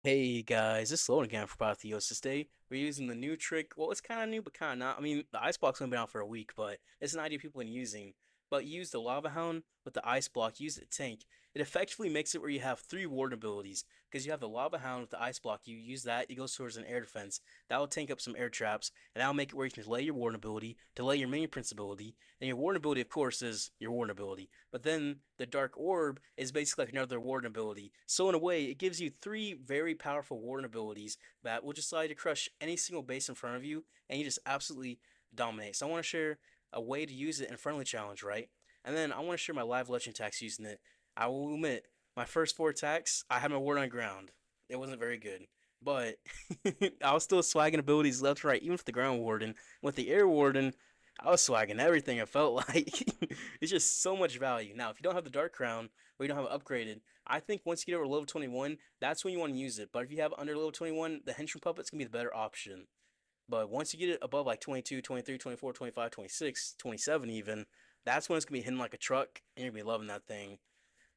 Hey guys, this is Logan again for Apotheosis Day. We're using the new trick. Well, it's kind of new, but kind of not. I mean, the ice block's only been out for a week, but it's an idea people have been using. But use the Lava Hound with the ice block, use the tank. It effectively makes it where you have three ward abilities. Because you have the Lava Hound with the ice block, you use that, it goes towards an air defense. That will tank up some air traps, and that'll make it where you can delay your warden ability, delay your minion prince ability, and your warden ability, of course, is your warden ability. But then the Dark Orb is basically like another warden ability. So in a way, it gives you three very powerful warden abilities that will just allow you to crush any single base in front of you, and you just absolutely dominate. So I want to share a way to use it in friendly challenge, right? And then I want to share my live legend attacks using it. I will admit, my first four attacks, I had my ward on ground. It wasn't very good. But I was still swagging abilities left, right, even with the ground warden. With the air warden, I was swagging everything. It felt like it's just so much value. Now, if you don't have the Dark Crown or you don't have it upgraded, I think once you get over level 21, that's when you want to use it. But if you have under level 21, the Henchman Puppet's gonna be the better option. But once you get it above like 22, 23, 24, 25, 26, 27 even, that's when it's gonna be hitting like a truck, and you're gonna be loving that thing.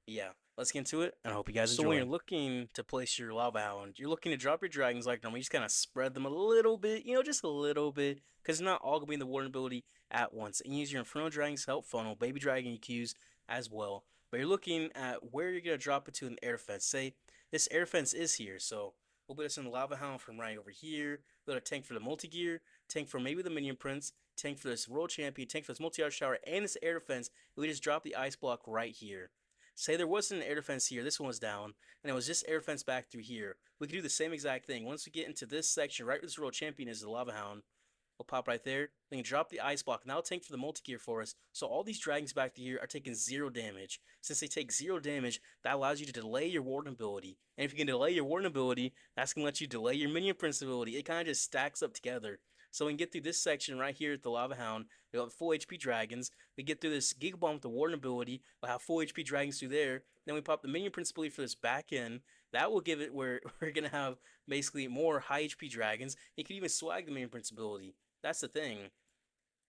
Yeah, let's get into it, and I hope you guys enjoy. So when you're looking to place your Lava Hound, you're looking to drop your dragons like normal. You just kind of spread them a little bit, just a little bit, because not all gonna be in the warden ability at once. And use your Inferno Dragons to help funnel. Baby Dragon you can use as well. But you're looking at where you're gonna drop it to in the air defense. Say this air defense is here, so we'll put this in the Lava Hound from right over here. We'll a tank for the multi gear, tank for maybe the Minion Prince, tank for this World Champion, tank for this multi arch tower, and this air defense. We just drop the ice block right here. Say there wasn't an air defense here, this one was down, and it was just air defense back through here. We could do the same exact thing. Once we get into this section, right where this world champion is, the Lava Hound, we'll pop right there. Then drop the ice block. Now tank for the multi gear for us. So all these dragons back here are taking zero damage. Since they take zero damage, that allows you to delay your warden ability. And if you can delay your warden ability, that's gonna let you delay your minion prince ability. It kind of just stacks up together. So we can get through this section right here at the Lava Hound. We have full HP dragons. We get through this Giga Bomb with the warden ability. We'll have full HP dragons through there. Then we pop the minion prince ability for this back end. That will give it where we're gonna have basically more high HP dragons. You can even swag the minion prince ability. That's the thing.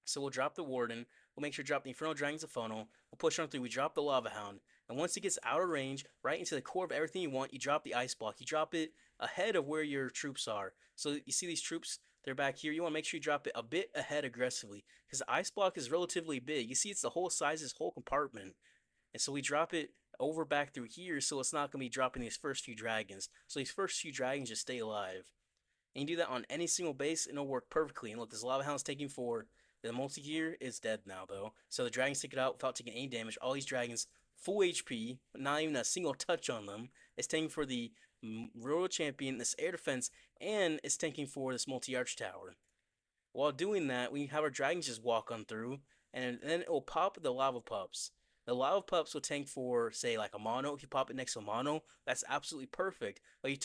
So we'll drop the Warden. We'll make sure to drop the Infernal Dragons of Funnel. We'll push on through. We drop the Lava Hound. And once it gets out of range, right into the core of everything you want, you drop the Ice Block. You drop it ahead of where your troops are. So you see these troops, they're back here. You want to make sure you drop it a bit ahead aggressively. Because the Ice Block is relatively big. You see it's the whole size of this whole compartment. And so we drop it over back through here, so it's not going to be dropping these first few dragons. So these first few dragons just stay alive. And you do that on any single base, and it'll work perfectly. And look, this Lava Hound's taking 4. The multi-gear is dead now, though. So the dragons take it out without taking any damage. All these dragons, full HP, not even a single touch on them. It's tanking for the Royal Champion, this air defense, and it's tanking for this multi-arch tower. While doing that, we have our dragons just walk on through, and then it will pop the lava pups. The lava pups will tank for, say, like a mono. If you pop it next to a mono, that's absolutely perfect. But you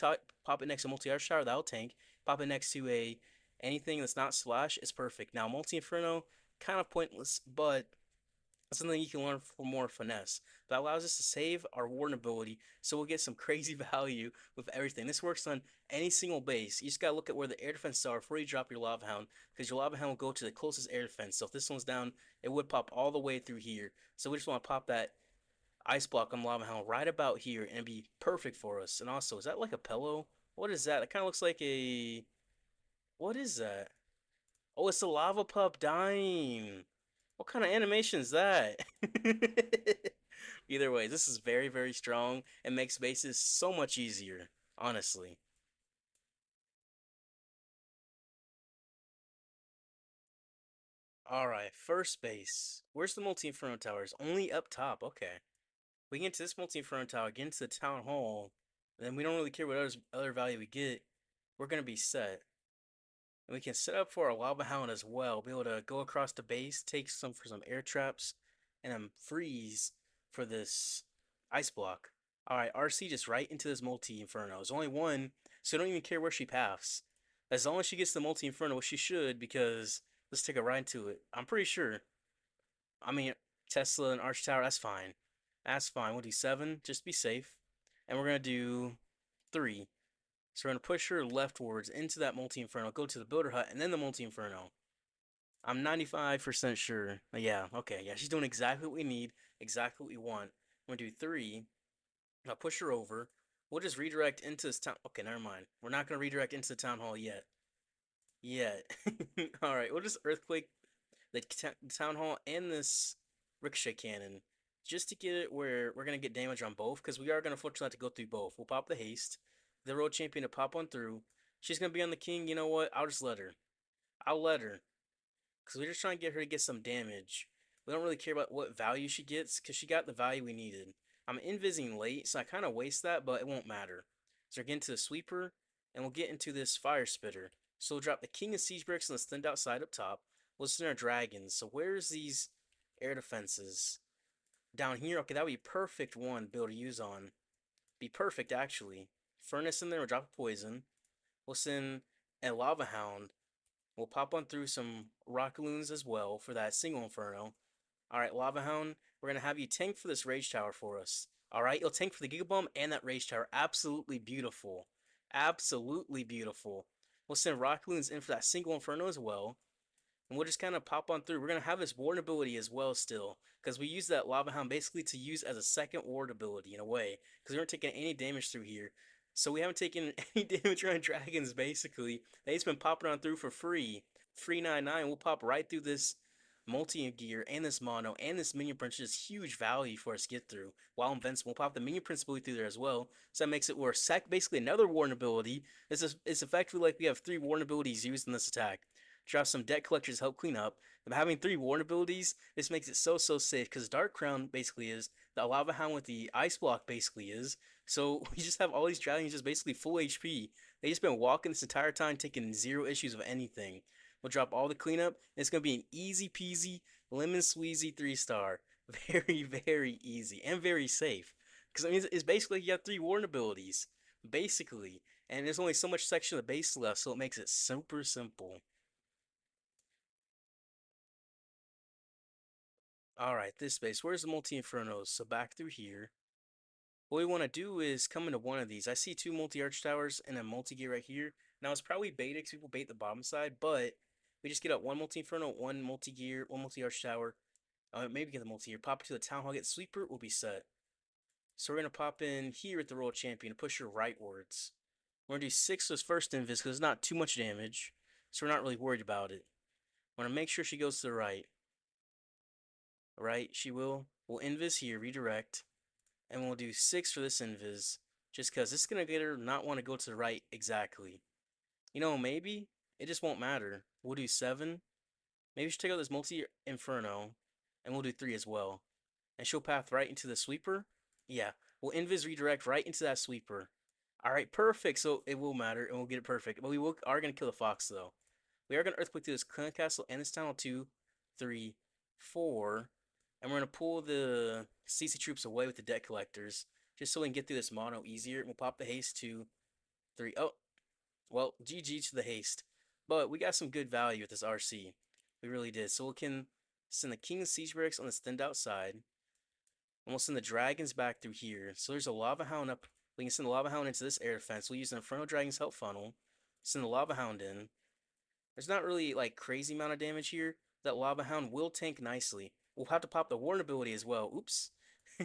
pop it next to a multi-arch tower, that'll tank. Pop it next to a anything that's not splash, it's perfect. Now, multi-inferno, kind of pointless, but something you can learn for more finesse. That allows us to save our warden ability, so we'll get some crazy value with everything. This works on any single base. You just gotta look at where the air defenses are before you drop your Lava Hound, because your Lava Hound will go to the closest air defense. So if this one's down, it would pop all the way through here. So we just want to pop that ice block on Lava Hound right about here and be perfect for us. And also, is that like a pillow? What is that? It kind of looks like a... What is that? Oh, it's a lava pup dying. What kind of animation is that? Either way, this is very, very strong and makes bases so much easier, honestly. Alright, first base. Where's the multi-inferno towers? Only up top, okay. We get into this multi-inferno tower, get into the town hall, then we don't really care what other value we get. We're gonna be set. And we can set up for our lava hound as well. Be able to go across the base, take some for some air traps, and then freeze for this ice block. Alright, RC just right into this multi-inferno. There's only one, so I don't even care where she paths. As long as she gets the multi-inferno, which she should, because let's take a ride to it. I'm pretty sure. I mean, Tesla and Arch Tower, that's fine. That's fine. We'll do 7, just be safe. And we're going to do 3. So we're going to push her leftwards into that multi-inferno, go to the builder hut, and then the multi-inferno. I'm 95% sure. Yeah, okay, yeah, she's doing exactly what we need, exactly what we want. I'm going to do 3. I'll push her over. We'll just redirect into this town. Okay, never mind. We're not gonna redirect into the town hall yet. Yet. All right, we'll just earthquake the town hall and this ricochet cannon just to get it where we're gonna get damage on both because we are gonna fortunately have to go through both. We'll pop the haste, the road champion to pop on through. She's gonna be on the king. You know what? I'll just let her. I'll let her because we're just trying to get her to get some damage. We don't really care about what value she gets because she got the value we needed. I'm invising late, so I kind of waste that, but it won't matter. So we're getting to the sweeper, and we'll get into this fire spitter. So we'll drop the king of siege bricks and the stand outside up top. We'll send our dragons. So where's these air defenses? Down here? Okay, that would be perfect one to be able to use on. Be perfect, actually. Furnace in there, we'll drop a poison. We'll send a lava hound. We'll pop on through some rock loons as well for that single inferno. Alright, Lava Hound, we're gonna have you tank for this Rage Tower for us. Alright, you'll tank for the Giga Bomb and that Rage Tower. Absolutely beautiful. Absolutely beautiful. We'll send Rock Loons in for that single Inferno as well. And we'll just kind of pop on through. We're going to have this ward ability as well still. Because we use that Lava Hound basically to use as a second ward ability in a way. Because we aren't taking any damage through here. So we haven't taken any damage around dragons basically. They've just been popping on through for free. Free 99. We'll pop right through this multi-gear and this mono and this minion prince is huge value for us to get through. While invincible, we'll pop the minion prince ability through there as well. So that makes it where basically another warden ability. It's effectively like we have 3 warden abilities used in this attack. Drop some debt collectors to help clean up. But having 3 warden abilities, this makes it so safe because Dark Crown basically is the Lava Hound with the Ice Block basically is. So we just have all these dragons just basically full HP. They just been walking this entire time taking 0 issues of anything. We'll drop all the cleanup. And it's gonna be an easy peasy lemon squeezy 3-star. Very easy and very safe. Because I mean it's basically you have 3 warden abilities. Basically. And there's only so much section of the base left, so it makes it super simple. Alright, this space. Where's the multi-infernos? So back through here. What we want to do is come into one of these. I see 2 multi-arch towers and a multi-gear right here. Now it's probably bait because people bait the bottom side, but we just get up 1 multi-inferno, 1 multi-gear, 1 multi-arch tower. Maybe get the multi-gear. Pop it to the town hall, get sweeper, we'll be set. So we're going to pop in here at the royal champion, push her rightwards. We're going to do 6 as first invis because it's not too much damage, so we're not really worried about it. Want to make sure she goes to the right. Right, she will. We'll invis here, redirect, and we'll do 6 for this invis, just because this is going to get her not want to go to the right exactly. You know, maybe it just won't matter. We'll do 7. Maybe she'll take out this multi-inferno, and we'll do 3 as well. And she'll path right into the sweeper. Yeah, we'll invis redirect right into that sweeper. Alright, perfect, so it will matter, and we'll get it perfect. But are going to kill the fox, though. We are going to earthquake through this clan castle and this town hall 2, 3, 4. And we're going to pull the CC troops away with the debt collectors. Just so we can get through this mono easier. We'll pop the haste 2, 3. Oh, well, GG to the haste. But we got some good value with this RC. We really did. So we can send the King of Siege Barracks on the stand outside. And we'll send the dragons back through here. So there's a Lava Hound up. We can send the Lava Hound into this air defense. We'll use the Inferno Dragon's help funnel. Send the Lava Hound in. There's not really like crazy amount of damage here. That Lava Hound will tank nicely. We'll have to pop the Warden ability as well. Oops.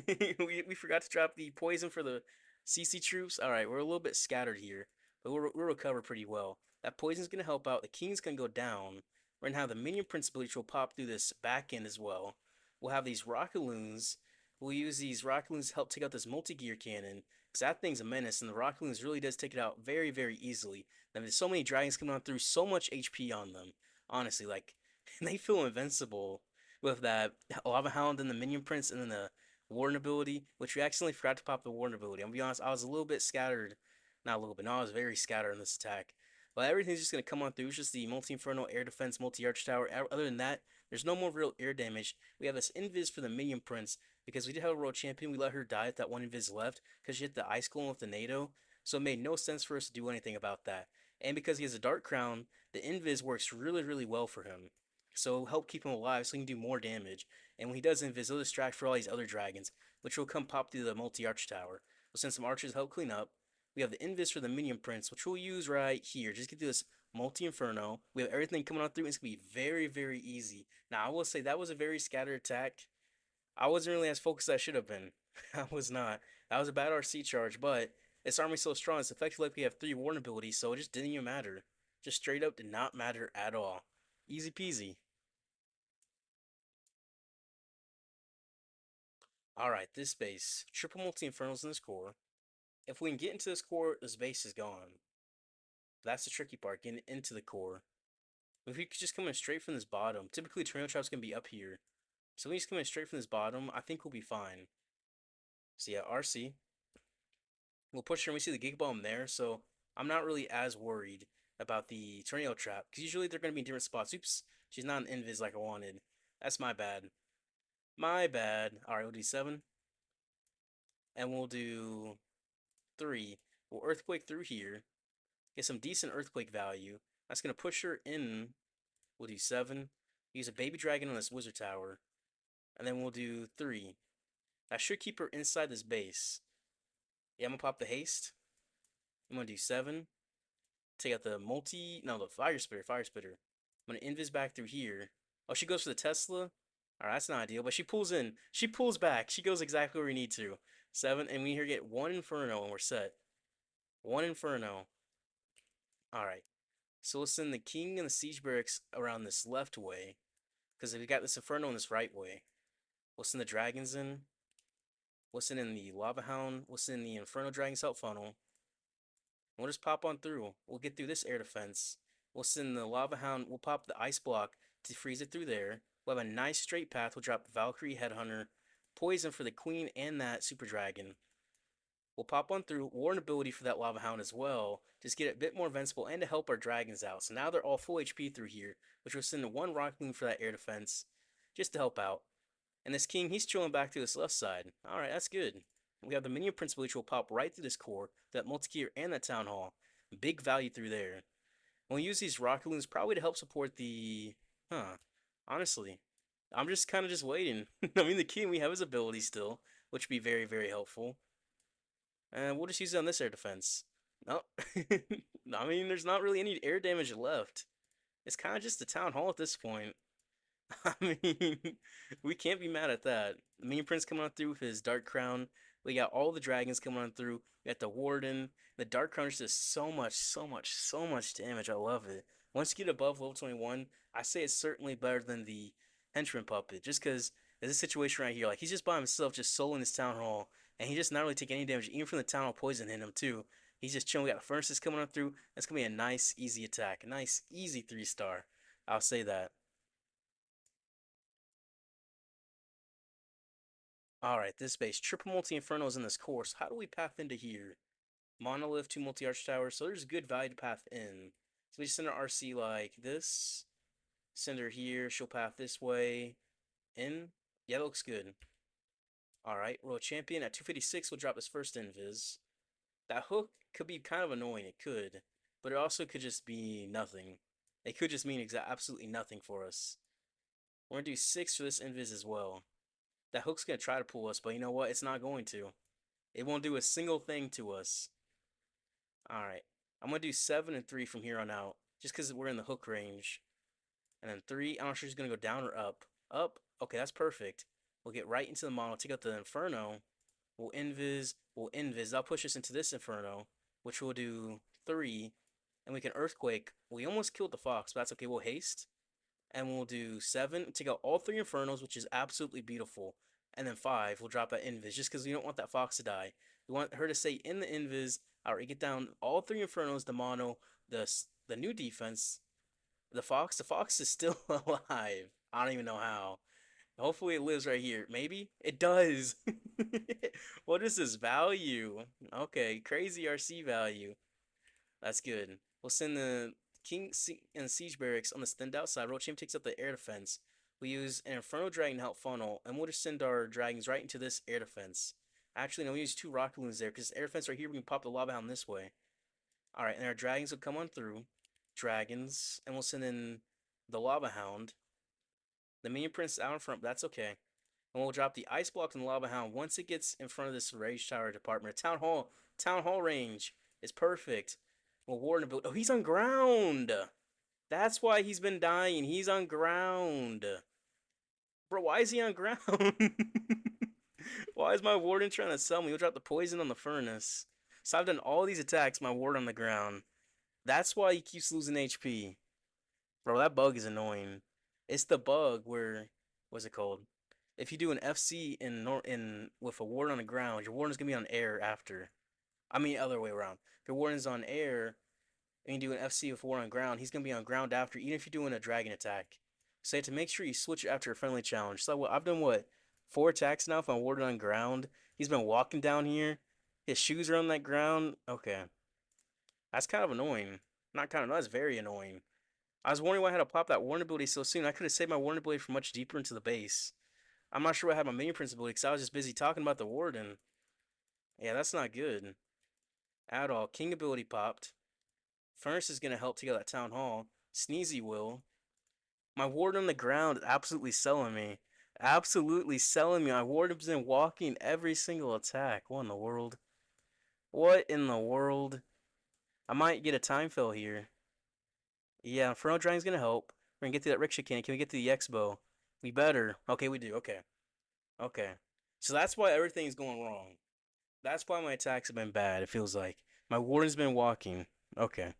we forgot to drop the poison for the CC troops. Alright, we're a little bit scattered here. But we'll recover pretty well. That poison's going to help out. The King's going to go down. We're going to have the Minion Prince ability which will pop through this back end as well. We'll have these Rockaloons. We'll use these Rockaloons to help take out this multi-gear cannon. Because that thing's a menace. And the Rockaloons really does take it out very easily. I mean, there's so many dragons coming on through. So much HP on them. Honestly, like, they feel invincible with that Lava Hound and the Minion Prince and then the Warden ability, which we accidentally forgot to pop the Warden ability. I'm gonna be honest, I was a little bit scattered. Not a little bit, no, I was very scattered in this attack. But everything's just gonna come on through. It's just the multi-inferno, air defense, multi-arch tower. Other than that, there's no more real air damage. We have this invis for the Minion Prince because we did have a world champion. We let her die with that one invis left because she hit the ice golem with the NATO. So it made no sense for us to do anything about that. And because he has a dark crown, the invis works really well for him. So help keep him alive so he can do more damage. And when he does invis, he'll distract for all these other dragons, which will come pop through the multi-arch tower. We'll send some archers to help clean up. We have the invis for the minion prince, which we'll use right here. Just get through this multi-inferno. We have everything coming on through. It's going to be very easy. Now, I will say that was a very scattered attack. I wasn't really as focused as I should have been. I was not. That was a bad RC charge, but This army's so strong, it's effectively like we have 3 warden abilities, so it just didn't even matter. Just straight up did not matter at all. Easy peasy. Alright, this base. Triple multi-infernals in this core. If we can get into this core, this base is gone. That's the tricky part, getting into the core. If we could just come in straight from this bottom, typically tornado trap's gonna be up here. So we just come in straight from this bottom, I think we'll be fine. So yeah, RC. We'll push her and we see the Giga Bomb there, so I'm not really as worried about the tornado trap, because usually they're gonna be in different spots. Oops, she's not an invis like I wanted. That's my bad. My bad. Alright, we'll do 7. And we'll do 3. We'll Earthquake through here. Get some decent Earthquake value. That's gonna push her in. We'll do 7. Use a Baby Dragon on this Wizard Tower. And then we'll do 3. That should keep her inside this base. Yeah, I'm gonna pop the haste. I'm gonna do 7. Take out the multi. No, the fire spitter. Fire spitter. I'm gonna invis back through here. Oh, she goes for the Tesla. Alright, that's not ideal, but she pulls in. She pulls back. She goes exactly where we need to. 7, and we here get 1 Inferno, and we're set. 1 Inferno. Alright. So we'll send the King and the Siege Barracks around this left way. Because we got this Inferno in this right way. We'll send the Dragons in. We'll send in the Lava Hound. We'll send the Inferno Dragons out funnel. We'll just pop on through. We'll get through this air defense. We'll send the Lava Hound. We'll pop the Ice Block to freeze it through there. We'll have a nice straight path. We'll drop the Valkyrie Headhunter. Poison for the Queen and that Super Dragon. We'll pop on through. Warden ability for that Lava Hound as well. Just get it a bit more invincible and to help our dragons out. So now they're all full HP through here, which will send 1 Rocket Moon for that air defense. Just to help out. And this King, he's chilling back to this left side. Alright, that's good. We have the Minion Principal, which will pop right through this core, that multi-gear, and that Town Hall. Big value through there. We'll use these Rocket Loons probably to help support the... Honestly. I'm just kind of just waiting. I mean, the King, we have his ability still, which would be very, very helpful. And we'll just use it on this air defense. No. I mean, there's not really any air damage left. It's kind of just the Town Hall at this point. I mean, we can't be mad at that. The Mean Prince coming on through with his Dark Crown. We got all the dragons coming on through. We got the Warden. The Dark Crown is just so much, so much, so much damage. I love it. Once you get above level 21, I say it's certainly better than the Henchman Puppet. Just because there's a situation right here. Like, he's just by himself, just soloing this Town Hall. And he just not really take any damage, even from the Town Hall poison in him, too. He's just chilling. We got the Furnaces coming on through. That's going to be a nice, easy attack. A nice, easy 3-star. I'll say that. Alright, this base. Triple multi-infernos in this course. How do we path into here? Monolith, 2 multi-arch towers. So there's good value to path in. So we just send our RC like this. Send her here. She'll path this way. In. Yeah, that looks good. Alright, Royal Champion at 256 will drop his first invis. That hook could be kind of annoying. It could. But it also could just be nothing. It could just mean absolutely nothing for us. We're going to do 6 for this invis as well. That hook's going to try to pull us, but you know what? It's not going to. It won't do a single thing to us. Alright. I'm going to do 7 and 3 from here on out. Just because we're in the hook range. And then 3. I'm not sure he's going to go down or up. Up. Okay, that's perfect. We'll get right into the model. Take out the Inferno. We'll invis. We'll invis. That'll push us into this Inferno. Which we'll do 3. And we can Earthquake. We almost killed the Fox, but that's okay. We'll haste. And we'll do 7. Take out all 3 Infernos, which is absolutely beautiful. And then 5, we'll drop that Invis, just because we don't want that Fox to die. We want her to stay in the Invis. Alright, get down all 3 Infernos, the Mono, the new defense. The Fox is still alive. I don't even know how. Hopefully it lives right here. Maybe? It does. What is this value? Okay, crazy RC value. That's good. We'll send the King and Siege Barracks on the thinned outside. Royal Champ takes up the air defense. We use an Inferno Dragon to help funnel, and we'll just send our dragons right into this air defense. Actually, no, we use 2 Rocket Loons there, because air defense right here, we can pop the Lava Hound this way. Alright, and our dragons will come on through. Dragons, and we'll send in the Lava Hound. The Minion Prince out in front, but that's okay. And we'll drop the Ice Block and the Lava Hound once it gets in front of this Rage Tower department. Town Hall range is perfect. Well, Warden build. Oh, he's on ground. That's why he's been dying. He's on ground. Bro, why is he on ground? Why is my Warden trying to sell me? We'll drop the poison on the furnace. So I've done all these attacks, my ward on the ground. That's why he keeps losing HP. Bro, that bug is annoying. It's the bug where, what's it called? If you do an FC in with a ward on the ground, your warden's gonna be on air after. I mean, other way around. If your warden's on air and you do an FC with ward on ground, he's gonna be on ground after, even if you're doing a dragon attack. So you have to make sure you switch after a friendly challenge. So I've done what, 4 attacks now if I'm warded on ground. He's been walking down here. His shoes are on that ground. Okay, that's kind of annoying. Not kind of, that's very annoying. I was wondering why I had to pop that warden ability so soon. I could have saved my warden ability for much deeper into the base. I'm not sure what I had my minion prince ability because I was just busy talking about the warden. Yeah, that's not good at all. King ability popped. Furnace is gonna help take out that town hall. Sneezy will. My warden on the ground is absolutely selling me. Absolutely selling me. My warden's been walking every single attack. What in the world? What in the world? I might get a time fill here. Yeah, Inferno Dragon's gonna help. We're gonna get to that rickshaw cannon. Can we get to the X-bow? We better. Okay, we do. Okay. Okay. So that's why everything's going wrong. That's why my attacks have been bad, it feels like. My warden's been walking. Okay.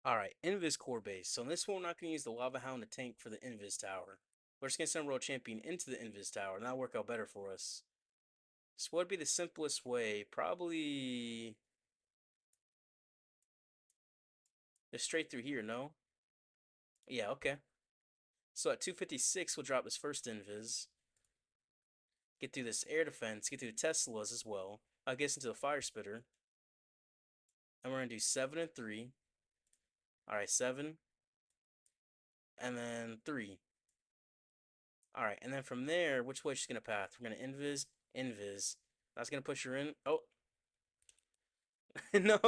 Alright, Invis core base. So in this one, we're not going to use the Lava Hound to tank for the Invis tower. We're just going to send Royal Champion into the Invis tower, and that'll work out better for us. So what would be the simplest way? Probably just straight through here, no? Yeah, okay. So at 256, we'll drop this first Invis. Get through this air defense, get through the Teslas as well. I'll get into the Fire Spitter. And we're going to do 7 and 3. Alright, 7. And then 3. Alright, and then from there, which way she's going to path? We're going to Invis, Invis. That's going to push her in. Oh. No,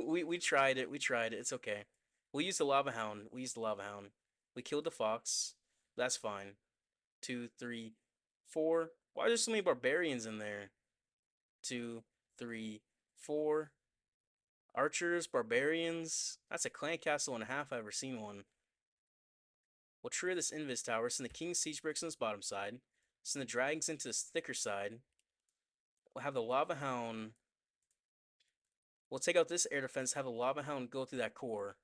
we tried it. We tried it. It's okay. We'll use the Lava Hound. We used the Lava Hound. We killed the Fox. That's fine. 2, 3, 4. Why are there so many barbarians in there? 2, 3, 4. Archers, barbarians. That's a clan castle and a half I've ever seen one. We'll trigger this Invis tower, send the King's Siege Bricks on this bottom side, send the Dragons into this thicker side. We'll have the Lava Hound. We'll take out this air defense, have the Lava Hound go through that core.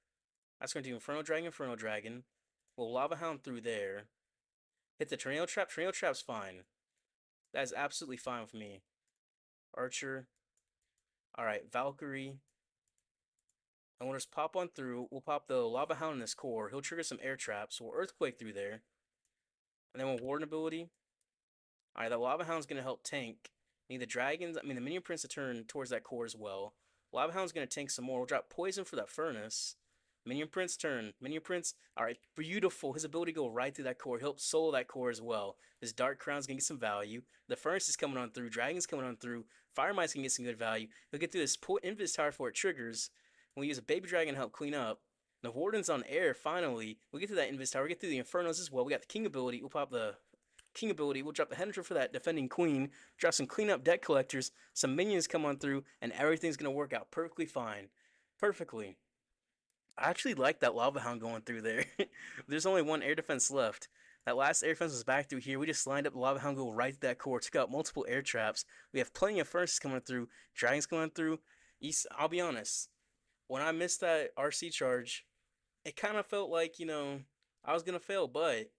That's going to do Inferno Dragon, Inferno Dragon. We'll Lava Hound through there. Hit the Tornado Trap. Tornado Trap's fine. That is absolutely fine with me. Archer. Alright, Valkyrie. And we'll just pop on through. We'll pop the Lava Hound in this core. He'll trigger some air traps. We'll Earthquake through there. And then we'll Warden ability. Alright, that Lava Hound's going to help tank. Need the Dragons, the Minion Prince to turn towards that core as well. Lava Hound's going to tank some more. We'll drop Poison for that Furnace. Minion Prince turn. Minion Prince, alright, beautiful. His ability to go right through that core. He'll help solo that core as well. His Dark Crown's going to get some value. The Furnace is coming on through. Dragon's coming on through. Fire Mite's going to get some good value. He'll get through this Invis Tower before it triggers. We'll use a Baby Dragon to help clean up. The Warden's on air, finally. We'll get to that Invis Tower. We'll get through the Infernos as well. We got the King ability. We'll pop the King ability. We'll drop the Headhunter for that defending Queen. Drop some cleanup deck collectors. Some minions come on through, and everything's going to work out perfectly fine. Perfectly. I actually like that Lava Hound going through there. There's only one air defense left. That last air defense was back through here. We just lined up the Lava Hound, go right to that core. Took out multiple air traps. We have plenty of furnaces coming through. Dragons coming through. I'll be honest. When I missed that RC charge, it kind of felt like, I was going to fail, but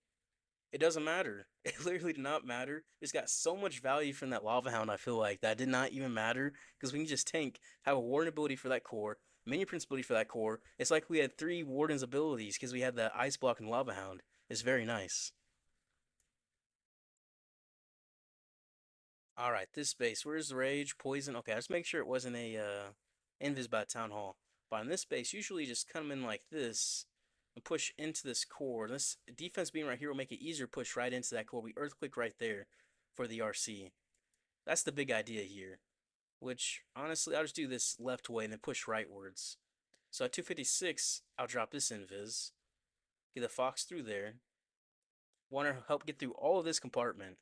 it doesn't matter. It literally did not matter. It's got so much value from that Lava Hound, I feel like. That did not even matter. Because we can just tank, have a Warden ability for that core, Minion Prince ability for that core. It's like we had 3 Warden's abilities because we had the Ice Block and Lava Hound. It's very nice. Alright, this base. Where's the Rage? Poison? Okay, just make sure it wasn't a Invis by Town Hall. But on this base, usually just come in like this and push into this core. This defense being right here will make it easier to push right into that core. We Earthquake right there for the RC. That's the big idea here. Which, honestly, I'll just do this left way and then push rightwards. So at 256, I'll drop this Invis. Get the Fox through there. Want to help get through all of this compartment.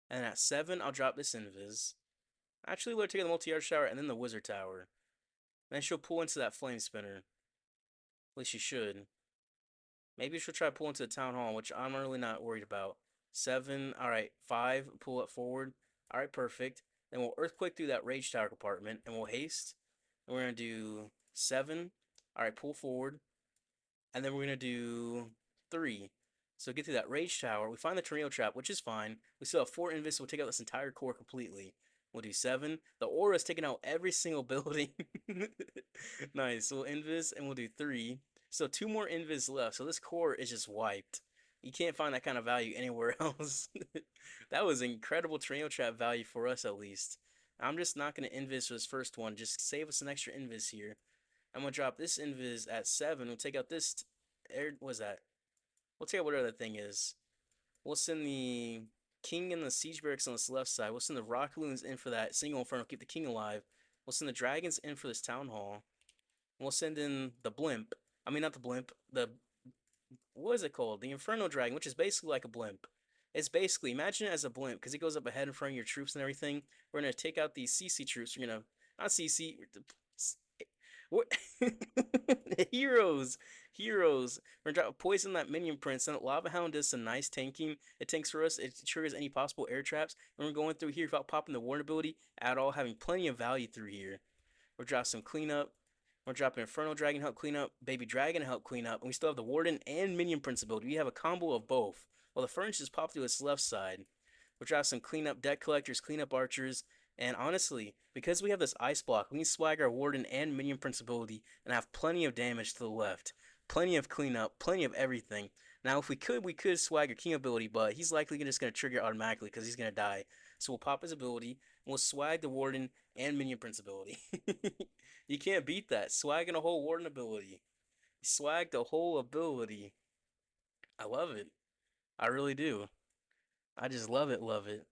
And at 7, I'll drop this Invis. Actually, we'll take the multi-arch tower and then the Wizard Tower. Then she'll pull into that Flame Spinner. At least she should. Maybe she'll try to pull into the Town Hall, which I'm really not worried about. 7. All right, 5. Pull it forward. All right, perfect. Then we'll earthquake through that rage tower compartment, and we'll haste. And we're gonna do 7. All right, pull forward, and then we're gonna do 3. So get through that rage tower. We find the tornado trap, which is fine. We still have 4 invis, so we'll take out this entire core completely. We'll do 7. The aura is taking out every single building. Nice. So we'll invis, and we'll do 3. So 2 more invis left. So this core is just wiped. You can't find that kind of value anywhere else. That was incredible tornado trap value for us at least. I'm just not gonna invis for this first one. Just save us an extra invis here. I'm gonna drop this invis at 7. We'll take out this air. What's that? We'll take out whatever that thing is. We'll send the king and the siege barracks on this left side. We'll send the rock loons in for that single inferno, keep the king alive. We'll send the dragons in for this town hall. We'll send in the blimp. I mean, not the blimp. The what is it called? The inferno dragon, which is basically like a blimp. It's basically imagine it as a blimp because it goes up ahead in front of your troops and everything. We're gonna take out these CC troops. We're gonna not CC. What heroes? Heroes. We're gonna drop poison that minion prince. And Lava Hound does some nice tanking. It tanks for us. It triggers any possible air traps. And we're going through here without popping the warn ability at all, having plenty of value through here. We're dropping some cleanup. We're dropping Inferno Dragon help clean up, Baby Dragon help clean up, and we still have the Warden and Minion Prince ability. We have a combo of both. Well, the furnace just popped to its left side. We'll drop some cleanup deck collectors, cleanup archers, and honestly, because we have this ice block, we can swag our Warden and Minion Prince ability and have plenty of damage to the left. Plenty of cleanup, plenty of everything. Now, if we could swag our King ability, but he's likely just going to trigger automatically because he's going to die. So we'll pop his ability, and we'll swag the Warden and Minion Prince ability. You can't beat that. Swagging a whole Warden ability. Swag the whole ability. I love it. I really do. I just love it, love it.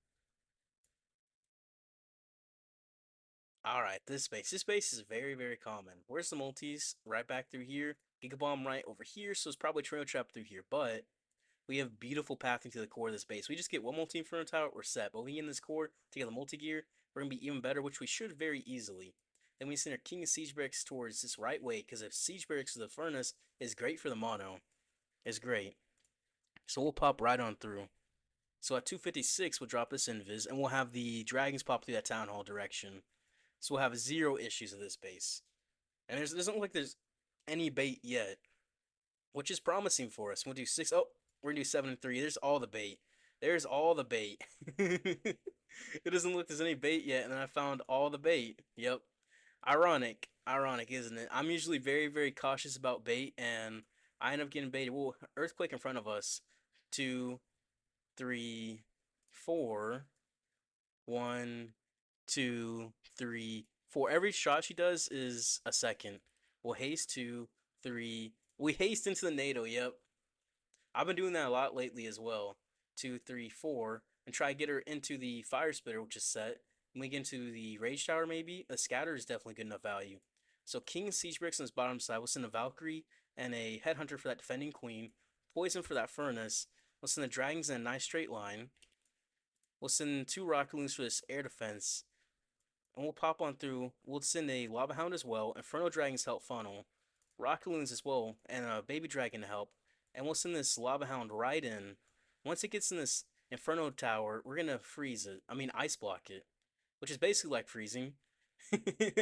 Alright, this space. This space is very, very common. Where's the multis? Right back through here. Gigabomb right over here, so it's probably Trail Trap through here. But we have beautiful pathing to the core of this base. We just get one multi Inferno Tower, we're set. But we in this core, take the multi gear, we're gonna be even better, which we should very easily. Then we send our King of Siege Barracks towards this right way, because if Siege Barracks of the Furnace is great for the mono. It's great. So we'll pop right on through. So at 256, we'll drop this invis, and we'll have the dragons pop through that town hall direction. So we'll have 0 issues of this base. And it doesn't look like there's any bait yet, which is promising for us. We'll do 6. Oh, we're gonna do 7 and 3. There's all the bait. There's all the bait. It doesn't look like there's any bait yet, and then I found all the bait. Yep. Ironic. Ironic, isn't it? I'm usually very, very cautious about bait, and I end up getting baited. Whoa, earthquake in front of us. 2, 3, 4. 1, 2, 3, 4. Every shot she does is a second. We'll haste 2, 3. We haste into the NATO, yep. I've been doing that a lot lately as well. 2, 3, 4. And try to get her into the fire spitter, which is set. When we get into the rage tower, maybe. The scatter is definitely good enough value. So King Siege Bricks on his bottom side. We'll send a Valkyrie and a Headhunter for that defending queen. Poison for that furnace. We'll send the dragons in a nice straight line. We'll send 2 rocket loons for this air defense. And we'll pop on through. We'll send a Lava Hound as well. Inferno Dragons help funnel. Rocket loons as well. And a Baby Dragon to help. And we'll send this Lava Hound right in. Once it gets in this Inferno Tower, we're going to freeze it. I mean, ice block it. Which is basically like freezing.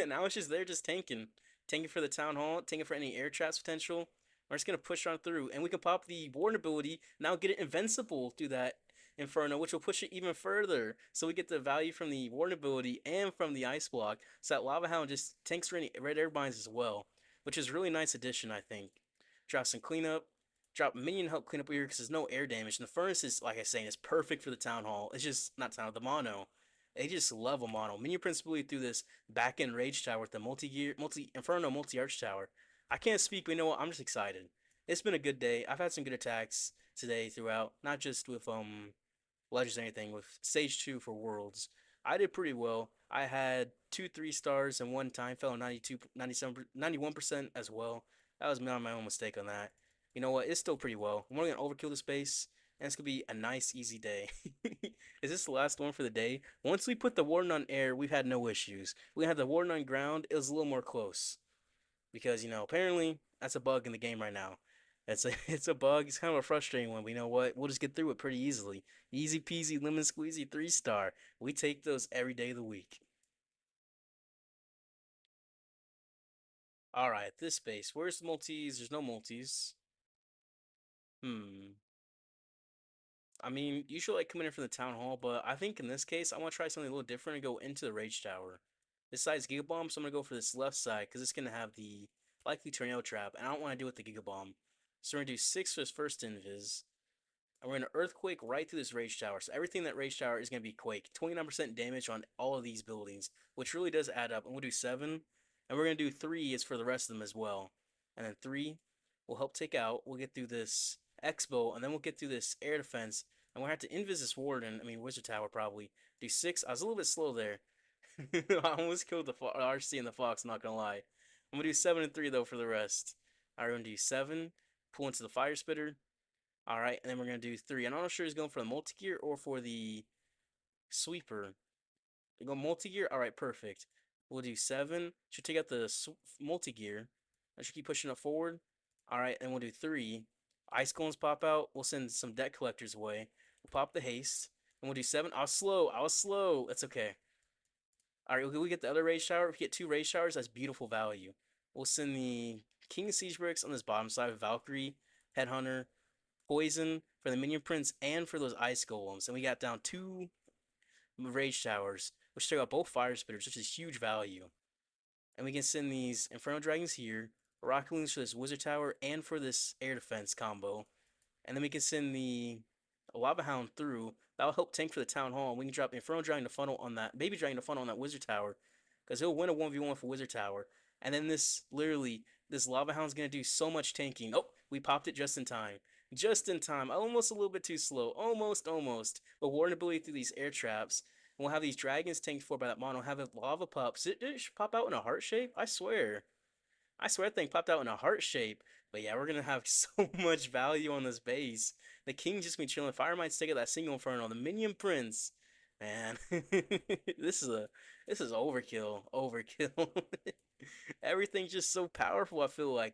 Now it's just there just tanking. Tanking for the Town Hall. Tanking for any air traps potential. We're just going to push on through. And we can pop the Warden ability. Now get it invincible through that Inferno, which will push it even further. So we get the value from the Warden ability and from the Ice Block. So that Lava Hound just tanks for any red air binds as well. Which is a really nice addition, I think. Drop some cleanup. Drop minion help clean up here because there's no air damage. And the furnace is, like I was saying, is perfect for the Town Hall. It's just, not Town Hall, the mono. They just love a mono. Minion Principality through this back end rage tower with the multi-gear, multi-inferno, multi-arch tower. I can't speak, but you know what? I'm just excited. It's been a good day. I've had some good attacks today throughout, not just with Legends or anything, with Stage 2 for Worlds. I did pretty well. I had 2 3 stars and one time fell 92, 97, 91% as well. That was not my own mistake on that. You know what? It's still pretty well. I'm only gonna overkill the space, and it's gonna be a nice, easy day. Is this the last one for the day? Once we put the Warden on air, we've had no issues. We had the Warden on ground, it was a little more close. Because, apparently, that's a bug in the game right now. It's a it's a bug. It's kind of a frustrating one, but you know what? We'll just get through it pretty easily. Easy peasy, lemon squeezy, 3 star. We take those every day of the week. All right, this space. Where's the multis? There's no multis. Hmm. I mean, usually I come in from the town hall, but I think in this case I want to try something a little different and go into the rage tower. This side's Giga Bomb, so I'm gonna go for this left side because it's gonna have the likely tornado trap, and I don't want to deal with the Giga Bomb. So we're gonna do 6 for his first invis, and we're gonna earthquake right through this rage tower. So everything that rage tower is gonna be quake. 29% damage on all of these buildings, which really does add up. And we'll do 7, and we're gonna do 3 is for the rest of them as well. And then 3 will help take out. We'll get through this Expo, and then we'll get through this air defense, and we'll have to invis this warden. I mean wizard tower probably. Do 6. I was a little bit slow there. I almost killed the RC and the fox. Not gonna lie. I'm gonna do 7 and 3 though for the rest. Alright, we're gonna do 7. Pull into the fire spitter. All right, and then we're gonna do 3. I'm not sure he's going for the multi gear or for the sweeper. You go multi gear. All right, perfect. We'll do 7. Should take out the multi gear. I should keep pushing it forward. All right, and we'll do 3. Ice cones pop out. We'll send some debt collectors away. We'll pop the haste, and we'll do 7. I was slow. I was slow. That's okay. All right, we get the other rage shower. If we get 2 rage showers, that's beautiful value. We'll send the King of Siege Bricks on this bottom side with Valkyrie, Headhunter, poison for the minion prince and for those ice golems. And we got down 2 rage towers, which took out both fire spitters, which is huge value. And we can send these Inferno Dragons here, Rocket Loons for this Wizard Tower, and for this Air Defense combo. And then we can send the Lava Hound through. That'll help tank for the Town Hall. And we can drop Inferno Dragon to funnel on that, Baby Dragon to funnel on that Wizard Tower. Because he'll win a 1v1 for Wizard Tower. And then this Lava Hound's going to do so much tanking. Oh, we popped it just in time. Just in time. Almost a little bit too slow. Almost. But warden ability through these air traps. And we'll have these dragons tanked for by that mono. Have a lava pop. Did it pop out in a heart shape? I swear. I swear that thing popped out in a heart shape. But yeah, we're gonna have so much value on this base. The king just be chilling. Fire might stick at that single inferno. The minion prince. Man, this is a this is overkill. Overkill. Everything's just so powerful, I feel like.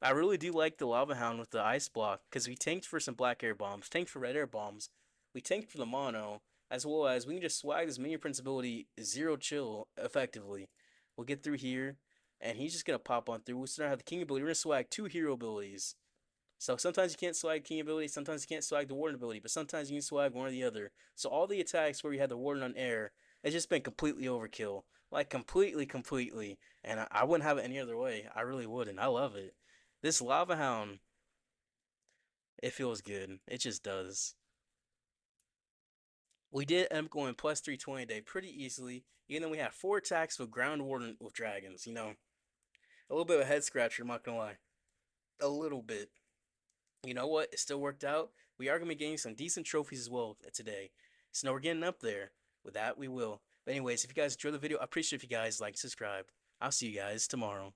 I really do like the Lava Hound with the ice block because we tanked for some black air bombs, tanked for red air bombs, we tanked for the mono, as well as we can just swag this minion prince ability zero chill effectively. We'll get through here, and he's just gonna pop on through. We still have the king ability. We're gonna swag 2 hero abilities. So sometimes you can't swag king ability, sometimes you can't swag the warden ability, but sometimes you can swag one or the other. So all the attacks where we had the warden on air, it's just been completely overkill. Like completely. And I wouldn't have it any other way. I really wouldn't. I love it. This Lava Hound, it feels good. It just does. We did end up going plus 320 today pretty easily, even though we had 4 attacks with Ground Warden with dragons. A little bit of a head scratcher, I'm not gonna lie. A little bit. You know what? It still worked out. We are going to be getting some decent trophies as well today. So now we're getting up there. With that, we will. But anyways, if you guys enjoyed the video, I appreciate if you guys like and subscribe. I'll see you guys tomorrow.